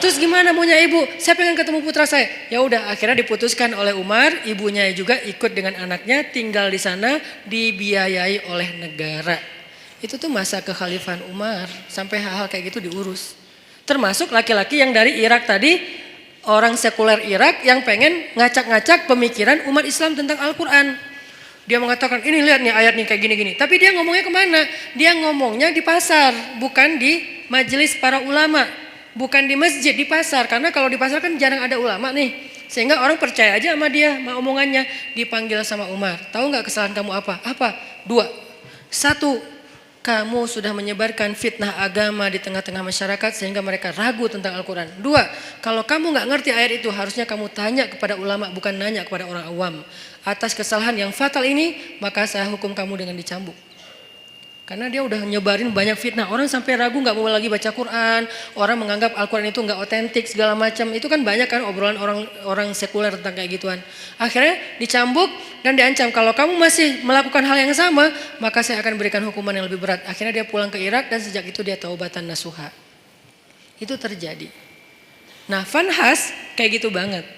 Terus gimana maunya ibu? Saya pengen ketemu putra saya. Ya udah, akhirnya diputuskan oleh Umar, ibunya juga ikut dengan anaknya tinggal di sana, dibiayai oleh negara. Itu tuh masa kekhalifahan Umar, sampai hal-hal kayak gitu diurus. Termasuk laki-laki yang dari Irak tadi, orang sekuler Irak yang pengen ngacak-ngacak pemikiran umat Islam tentang Al-Quran. Dia mengatakan, ini lihat nih ayatnya kayak gini-gini. Tapi dia ngomongnya kemana? Dia ngomongnya di pasar, bukan di majelis para ulama. Bukan di masjid, di pasar. Karena kalau di pasar kan jarang ada ulama nih. Sehingga orang percaya aja sama dia, sama omongannya. Dipanggil sama Umar. Tahu gak kesalahan kamu apa? Apa? 2. 1, kamu sudah menyebarkan fitnah agama di tengah-tengah masyarakat sehingga mereka ragu tentang Al-Quran. 2, kalau kamu gak ngerti ayat itu harusnya kamu tanya kepada ulama, bukan nanya kepada orang awam. Atas kesalahan yang fatal ini, maka saya hukum kamu dengan dicambuk. Karena dia udah nyebarin banyak fitnah. Orang sampai ragu gak mau lagi baca Quran. Orang menganggap Al-Quran itu gak otentik segala macam. Itu kan banyak kan obrolan orang sekuler tentang kayak gituan. Akhirnya dicambuk dan diancam. Kalau kamu masih melakukan hal yang sama, maka saya akan berikan hukuman yang lebih berat. Akhirnya dia pulang ke Irak dan sejak itu dia taubatan nasuha. Itu terjadi. Nah, Fanhas kayak gitu banget.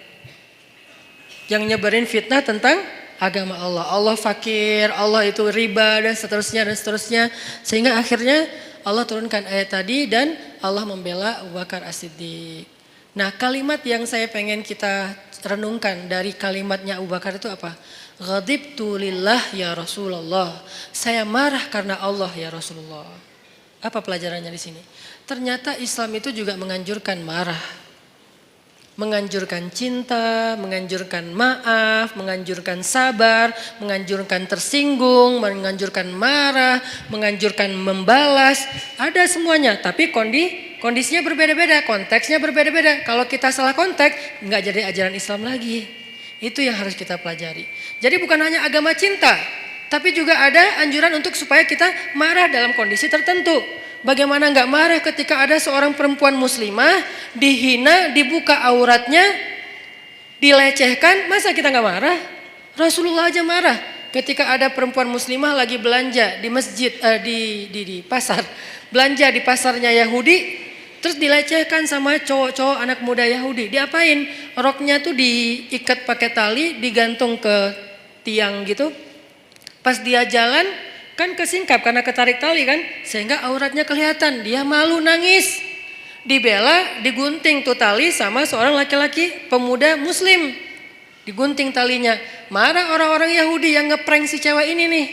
Yang nyebarin fitnah tentang agama Allah. Allah fakir, Allah itu riba dan seterusnya dan seterusnya. Sehingga akhirnya Allah turunkan ayat tadi dan Allah membela Abu Bakar As-Siddiq. Nah, kalimat yang saya pengen kita renungkan dari kalimatnya Abu Bakar itu apa? Ghadibtu lillah ya Rasulullah. Saya marah karena Allah ya Rasulullah. Apa pelajarannya di sini? Ternyata Islam itu juga menganjurkan marah. Menganjurkan cinta, menganjurkan maaf, menganjurkan sabar, menganjurkan tersinggung, menganjurkan marah, menganjurkan membalas. Ada semuanya, tapi kondisinya berbeda-beda, konteksnya berbeda-beda. Kalau kita salah konteks, nggak jadi ajaran Islam lagi. Itu yang harus kita pelajari. Jadi bukan hanya agama cinta, tapi juga ada anjuran untuk supaya kita marah dalam kondisi tertentu. Bagaimana nggak marah ketika ada seorang perempuan muslimah dihina, dibuka auratnya, dilecehkan, masa kita nggak marah? Rasulullah aja marah ketika ada perempuan muslimah lagi belanja di masjid, di pasar, belanja di pasarnya Yahudi, terus dilecehkan sama cowok-cowok anak muda Yahudi. Diapain? Roknya tuh diikat pakai tali, digantung ke tiang gitu. Pas dia jalan kan kesingkap karena ketarik tali kan, sehingga auratnya kelihatan. Dia malu, nangis, dibela, digunting tuh tali sama seorang laki-laki pemuda muslim, digunting talinya. Marah orang-orang Yahudi yang ngeprank si cewek ini nih.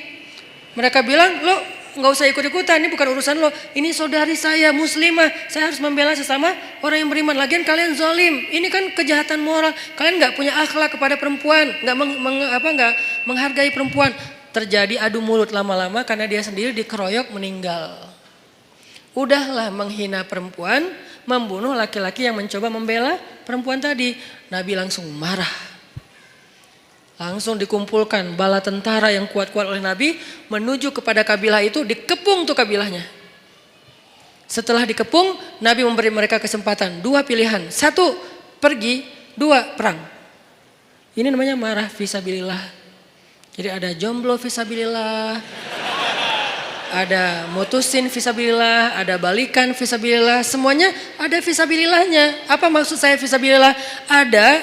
Mereka bilang, lo nggak usah ikut-ikutan, ini bukan urusan lo, ini saudari saya muslimah, saya harus membela sesama orang yang beriman. Lagian kalian zalim, ini kan kejahatan moral, kalian nggak punya akhlak kepada perempuan, nggak menghargai perempuan. Terjadi adu mulut lama-lama karena dia sendiri dikeroyok meninggal. Udahlah menghina perempuan, membunuh laki-laki yang mencoba membela perempuan tadi. Nabi langsung marah. Langsung dikumpulkan bala tentara yang kuat-kuat oleh Nabi menuju kepada kabilah itu, dikepung tuh kabilahnya. Setelah dikepung, Nabi memberi mereka kesempatan, 2 pilihan. 1, pergi, 2, perang. Ini namanya marah fisabilillah. Jadi ada jomblo fisabilillah, ada mutusin fisabilillah, ada balikan fisabilillah, semuanya ada fisabilillahnya. Apa maksud saya fisabilillah? Ada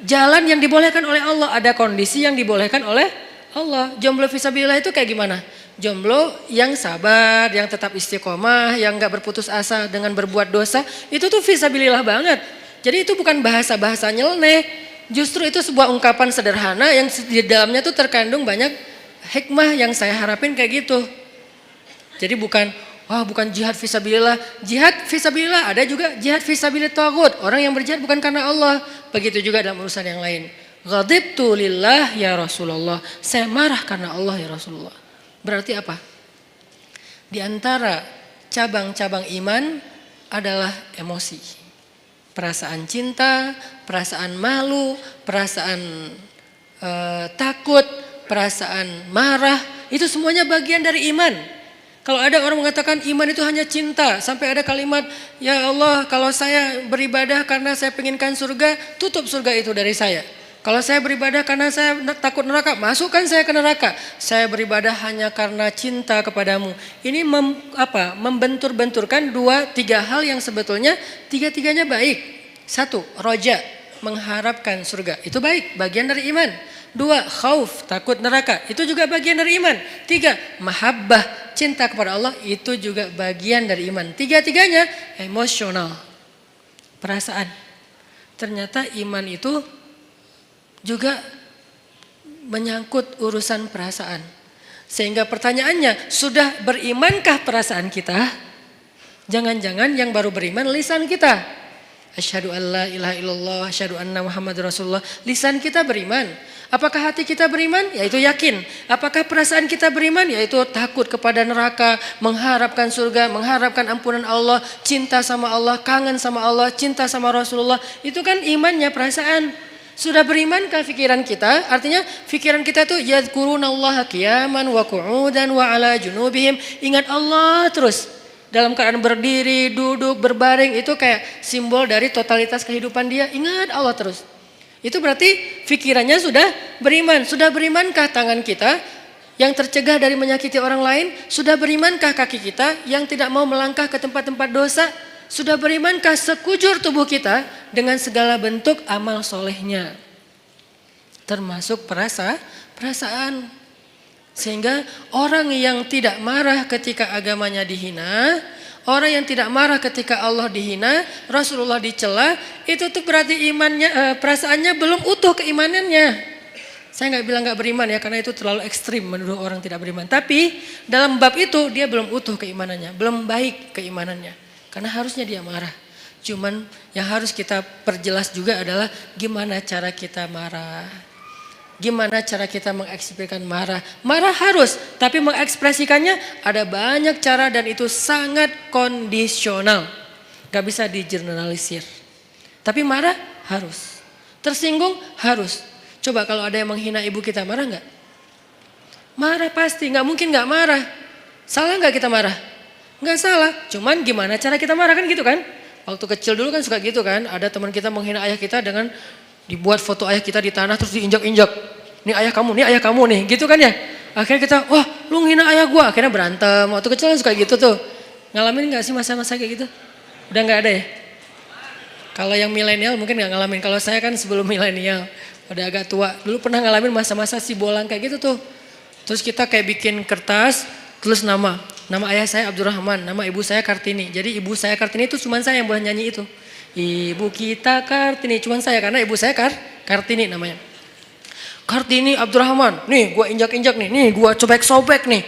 jalan yang dibolehkan oleh Allah, ada kondisi yang dibolehkan oleh Allah. Jomblo fisabilillah itu kayak gimana? Jomblo yang sabar, yang tetap istiqomah, yang gak berputus asa dengan berbuat dosa, itu tuh fisabilillah banget. Jadi itu bukan bahasa-bahasa nyeleneh. Justru itu sebuah ungkapan sederhana yang di dalamnya tuh terkandung banyak hikmah yang saya harapin kayak gitu. Jadi bukan jihad fisabilillah. Jihad fisabilillah ada juga jihad fisabilillah taghut. Orang yang berjihad bukan karena Allah. Begitu juga dalam urusan yang lain. Ghadibtu lillah ya Rasulullah. Saya marah karena Allah ya Rasulullah. Berarti apa? Di antara cabang-cabang iman adalah emosi. Perasaan cinta, perasaan malu, perasaan takut, perasaan marah, itu semuanya bagian dari iman. Kalau ada orang mengatakan iman itu hanya cinta, sampai ada kalimat, ya Allah kalau saya beribadah karena saya penginkan surga, tutup surga itu dari saya. Kalau saya beribadah karena saya takut neraka, masukkan saya ke neraka. Saya beribadah hanya karena cinta kepadamu. Ini membentur-benturkan 2-3 hal yang sebetulnya tiga-tiganya baik. 1, roja, mengharapkan surga. Itu baik, bagian dari iman. 2, khauf, takut neraka. Itu juga bagian dari iman. 3, mahabbah, cinta kepada Allah. Itu juga bagian dari iman. Tiga-tiganya emosional, perasaan. Ternyata iman itu juga menyangkut urusan perasaan. Sehingga pertanyaannya, sudah berimankah perasaan kita? Jangan-jangan yang baru beriman lisan kita. Asyhadu an la ilaha illallah, asyhadu anna Muhammadur Rasulullah. Lisan kita beriman. Apakah hati kita beriman? Yaitu yakin. Apakah perasaan kita beriman? Yaitu takut kepada neraka, mengharapkan surga, mengharapkan ampunan Allah, cinta sama Allah, kangen sama Allah, cinta sama Rasulullah. Itu kan imannya, perasaan. Sudah berimankah pikiran kita? Artinya pikiran kita tuh yadhkurunallaha qiyaman wa qu'udan wa ala junubihim. Ingat Allah terus. Dalam keadaan berdiri, duduk, berbaring, itu kayak simbol dari totalitas kehidupan dia. Ingat Allah terus. Itu berarti pikirannya sudah beriman. Sudah berimankah tangan kita yang tercegah dari menyakiti orang lain? Sudah berimankah kaki kita yang tidak mau melangkah ke tempat-tempat dosa? Sudah berimankah sekujur tubuh kita dengan segala bentuk amal solehnya? Termasuk perasaan. Sehingga orang yang tidak marah ketika agamanya dihina, orang yang tidak marah ketika Allah dihina, Rasulullah dicela, itu tuh berarti imannya, perasaannya belum utuh keimanannya. Saya nggak bilang nggak beriman ya, karena itu terlalu ekstrim menuduh orang tidak beriman. Tapi dalam bab itu dia belum utuh keimanannya, belum baik keimanannya. Karena harusnya dia marah. Cuman yang harus kita perjelas juga adalah gimana cara kita marah. Gimana cara kita mengekspresikan marah. Marah harus, tapi mengekspresikannya ada banyak cara dan itu sangat kondisional. Gak bisa digeneralisir. Tapi marah harus. Tersinggung harus. Coba kalau ada yang menghina ibu kita, marah gak? Marah pasti, gak mungkin gak marah. Salah gak kita marah? Nggak salah, cuman gimana cara kita marah kan gitu kan. Waktu kecil dulu kan suka gitu kan. Ada teman kita menghina ayah kita dengan dibuat foto ayah kita di tanah terus diinjak-injak. Nih ayah kamu nih gitu kan ya. Akhirnya kita, wah lu menghina ayah gua. Akhirnya berantem, waktu kecil kan suka gitu tuh. Ngalamin gak sih masa-masa kayak gitu? Udah gak ada ya? Kalau yang milenial mungkin gak ngalamin. Kalau saya kan sebelum milenial, udah agak tua. Dulu pernah ngalamin masa-masa si bolang kayak gitu tuh. Terus kita kayak bikin kertas, tulis nama ayah saya Abdurrahman, nama ibu saya Kartini. Jadi ibu saya Kartini itu cuma saya yang boleh nyanyi itu. Ibu kita Kartini, cuma saya karena ibu saya Kartini namanya. Kartini Abdurrahman, nih gua injak-injak nih gua sobek-sobek nih.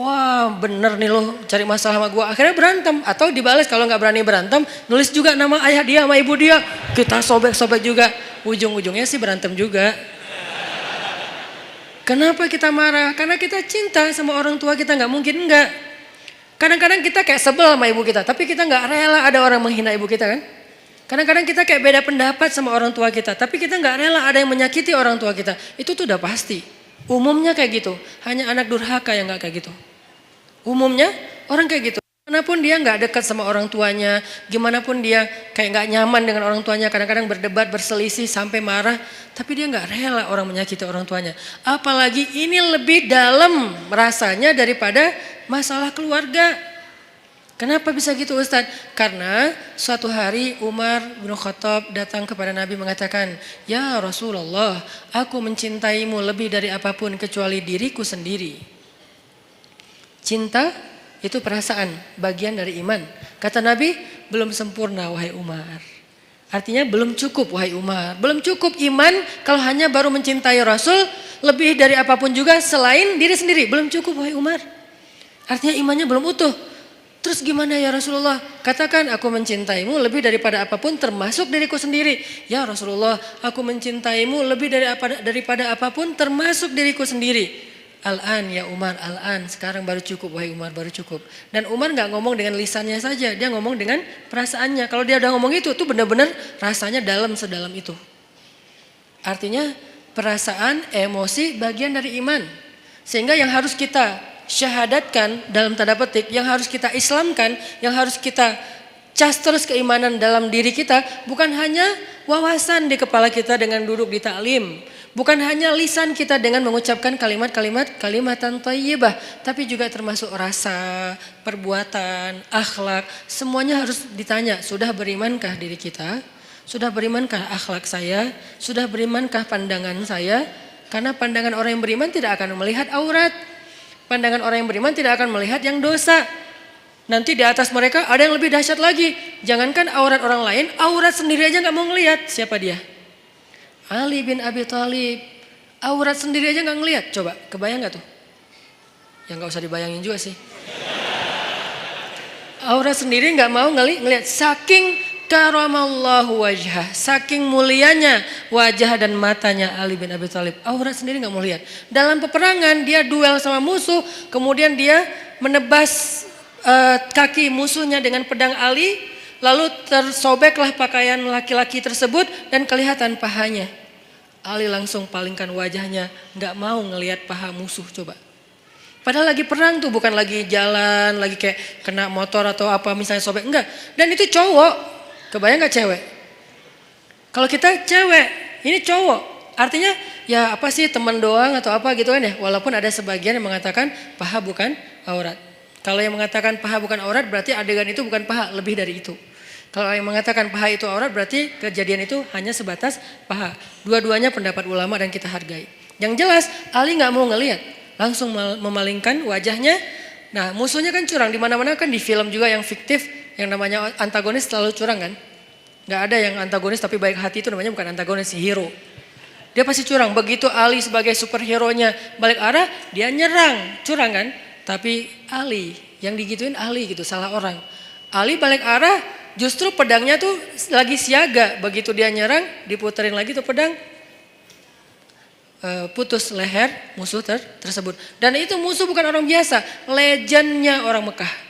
Wah bener nih lo cari masalah sama gua. Akhirnya berantem atau dibales kalau nggak berani berantem, nulis juga nama ayah dia sama ibu dia. Kita sobek-sobek juga, ujung-ujungnya sih berantem juga. Kenapa kita marah? Karena kita cinta sama orang tua kita, nggak mungkin enggak. Kadang-kadang kita kayak sebel sama ibu kita, tapi kita nggak rela ada orang menghina ibu kita kan. Kadang-kadang kita kayak beda pendapat sama orang tua kita, tapi kita nggak rela ada yang menyakiti orang tua kita. Itu tuh udah pasti. Umumnya kayak gitu, hanya anak durhaka yang nggak kayak gitu. Umumnya orang kayak gitu. Gimana pun dia nggak dekat sama orang tuanya, gimana pun dia kayak nggak nyaman dengan orang tuanya, kadang-kadang berdebat, berselisih sampai marah, tapi dia nggak rela orang menyakiti orang tuanya. Apalagi ini lebih dalam rasanya daripada masalah keluarga. Kenapa bisa gitu Ustadz? Karena suatu hari Umar bin Khattab datang kepada Nabi mengatakan, ya Rasulullah, aku mencintaimu lebih dari apapun kecuali diriku sendiri. Cinta itu perasaan, bagian dari iman. Kata Nabi, belum sempurna wahai Umar. Artinya belum cukup wahai Umar. Belum cukup iman kalau hanya baru mencintai Rasul lebih dari apapun juga selain diri sendiri. Belum cukup wahai Umar. Artinya imannya belum utuh. Terus gimana ya Rasulullah? Katakan aku mencintaimu lebih daripada apapun termasuk diriku sendiri. Ya Rasulullah, aku mencintaimu lebih daripada apapun termasuk diriku sendiri. Al-an ya Umar, al-an, sekarang baru cukup wahai Umar, baru cukup. Dan Umar gak ngomong dengan lisannya saja, dia ngomong dengan perasaannya. Kalau dia udah ngomong itu benar-benar rasanya dalam sedalam itu. Artinya perasaan, emosi bagian dari iman. Sehingga yang harus kita syahadatkan dalam tanda petik, yang harus kita islamkan, yang harus kita cas terus keimanan dalam diri kita, bukan hanya wawasan di kepala kita dengan duduk di taklim, bukan hanya lisan kita dengan mengucapkan kalimatan thayyibah, tapi juga termasuk rasa, perbuatan, akhlak, semuanya harus ditanya, sudah berimankah diri kita? Sudah berimankah akhlak saya? Sudah berimankah pandangan saya? Karena pandangan orang yang beriman tidak akan melihat aurat. Pandangan orang yang beriman tidak akan melihat yang dosa. Nanti di atas mereka ada yang lebih dahsyat lagi. Jangankan aurat orang lain, aurat sendiri aja gak mau ngelihat. Siapa dia? Ali bin Abi Thalib. Aurat sendiri aja gak ngelihat. Coba, kebayang gak tuh? Ya gak usah dibayangin juga sih. Aurat sendiri gak mau ngelihat. Saking karamallahu wajhah, saking mulianya wajah dan matanya Ali bin Abi Thalib, aurat sendiri nggak mau lihat. Dalam peperangan dia duel sama musuh, kemudian dia menebas kaki musuhnya dengan pedang Ali, lalu tersobeklah pakaian laki-laki tersebut dan kelihatan pahanya. Ali langsung palingkan wajahnya, nggak mau ngelihat paha musuh. Coba. Padahal lagi perang tuh, bukan lagi jalan, lagi kayak kena motor atau apa misalnya sobek, enggak. Dan itu cowok. Kebayang gak cewek? Kalau kita cewek, ini cowok. Artinya ya apa sih, teman doang atau apa gitu kan ya. Walaupun ada sebagian yang mengatakan paha bukan aurat. Kalau yang mengatakan paha bukan aurat berarti adegan itu bukan paha, lebih dari itu. Kalau yang mengatakan paha itu aurat berarti kejadian itu hanya sebatas paha. Dua-duanya pendapat ulama dan kita hargai. Yang jelas Ali gak mau ngelihat, langsung memalingkan wajahnya. Nah musuhnya kan curang, di mana-mana kan di film juga yang fiktif. Yang namanya antagonis selalu curang kan? Gak ada yang antagonis tapi baik hati, itu namanya bukan antagonis, hero. Dia pasti curang. Begitu Ali sebagai superhero-nya balik arah, dia nyerang, curang kan? Tapi Ali, yang digituin Ali gitu, salah orang. Ali balik arah, justru pedangnya tuh lagi siaga. Begitu dia nyerang, diputerin lagi tuh pedang, putus leher musuh tersebut. Dan itu musuh bukan orang biasa, legendnya orang Mekah.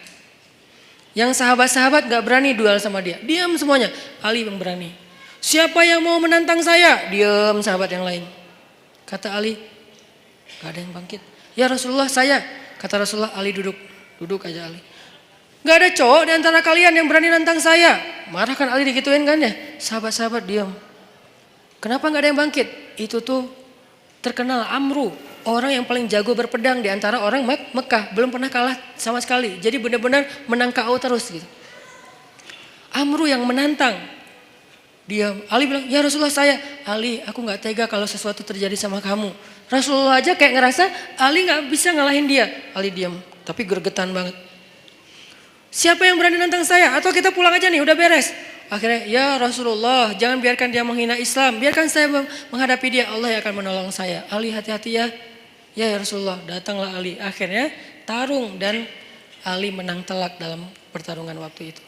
Yang sahabat-sahabat gak berani duel sama dia. Diam semuanya. Ali yang berani. Siapa yang mau menantang saya? Diam sahabat yang lain. Kata Ali, gak ada yang bangkit. Ya Rasulullah saya. Kata Rasulullah, Ali duduk. Duduk aja Ali. Gak ada cowok di antara kalian yang berani nantang saya. Marah kan Ali digituin kan ya. Sahabat-sahabat diam. Kenapa gak ada yang bangkit? Itu tuh terkenal Amru. Orang yang paling jago berpedang di antara orang Mekah. Belum pernah kalah sama sekali. Jadi benar-benar menang KO terus gitu. Amru yang menantang. Dia, Ali bilang, ya Rasulullah saya. Ali, aku gak tega kalau sesuatu terjadi sama kamu. Rasulullah aja kayak ngerasa Ali gak bisa ngalahin dia. Ali diam, tapi gregetan banget. Siapa yang berani nantang saya? Atau kita pulang aja nih, udah beres. Akhirnya, ya Rasulullah, jangan biarkan dia menghina Islam. Biarkan saya menghadapi dia, Allah yang akan menolong saya. Ali hati-hati ya. Ya Rasulullah, datanglah Ali. Akhirnya tarung dan Ali menang telak dalam pertarungan waktu itu.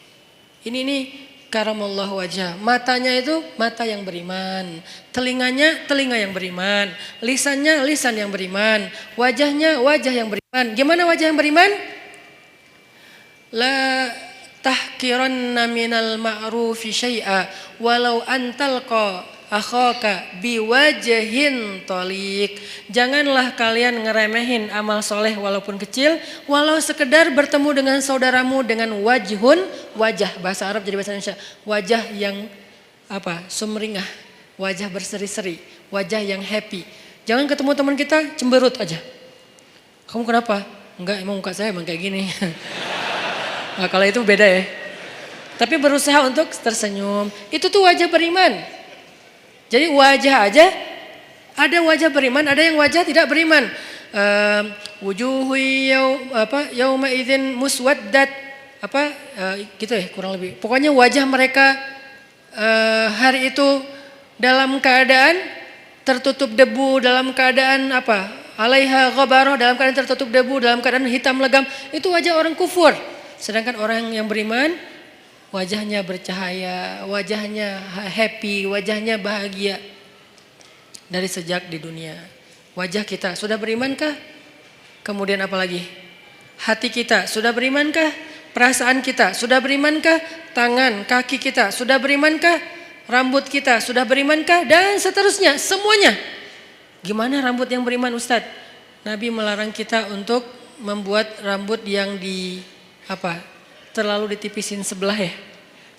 Ini karamallahu wajah. Matanya itu mata yang beriman. Telinganya telinga yang beriman. Lisannya lisan yang beriman. Wajahnya wajah yang beriman. Gimana wajah yang beriman? La tahkiranna minal ma'rufi syai'a walau antalqa akhaka biwajhin taliq. Janganlah kalian ngeremehin amal soleh walaupun kecil, walau sekedar bertemu dengan saudaramu dengan wajhun, wajah, bahasa Arab jadi bahasa Indonesia, wajah yang apa, sumringah, wajah berseri-seri, wajah yang happy. Jangan ketemu teman kita cemberut aja. Kamu kenapa? Enggak, emang muka saya emang kayak gini. Nah, kalau itu beda ya. Tapi berusaha untuk tersenyum, itu tuh wajah beriman. Jadi wajah aja, ada wajah beriman, ada yang wajah tidak beriman. Wujuhu yauma idzin muswaddat, gitu ya kurang lebih. Pokoknya wajah mereka hari itu dalam keadaan tertutup debu, dalam keadaan apa? Alaiha ghabarah, dalam keadaan tertutup debu, dalam keadaan hitam legam. Itu wajah orang kufur. Sedangkan orang yang beriman, wajahnya bercahaya, wajahnya happy, wajahnya bahagia dari sejak di dunia. Wajah kita sudah berimankah? Kemudian apa lagi? Hati kita sudah berimankah? Perasaan kita sudah berimankah? Tangan, kaki kita sudah berimankah? Rambut kita sudah berimankah? Dan seterusnya, semuanya. Gimana rambut yang beriman, Ustadz? Nabi melarang kita untuk membuat rambut yang terlalu ditipisin sebelah ya.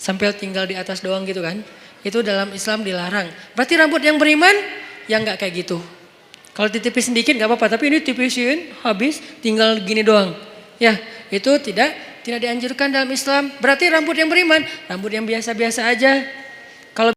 sampai tinggal di atas doang gitu kan. Itu dalam Islam dilarang. Berarti rambut yang beriman yang nggak kayak gitu. Kalau ditipis sedikit nggak apa-apa, tapi ini tipisin habis tinggal gini doang. Ya, itu tidak dianjurkan dalam Islam. Berarti rambut yang beriman, rambut yang biasa-biasa aja.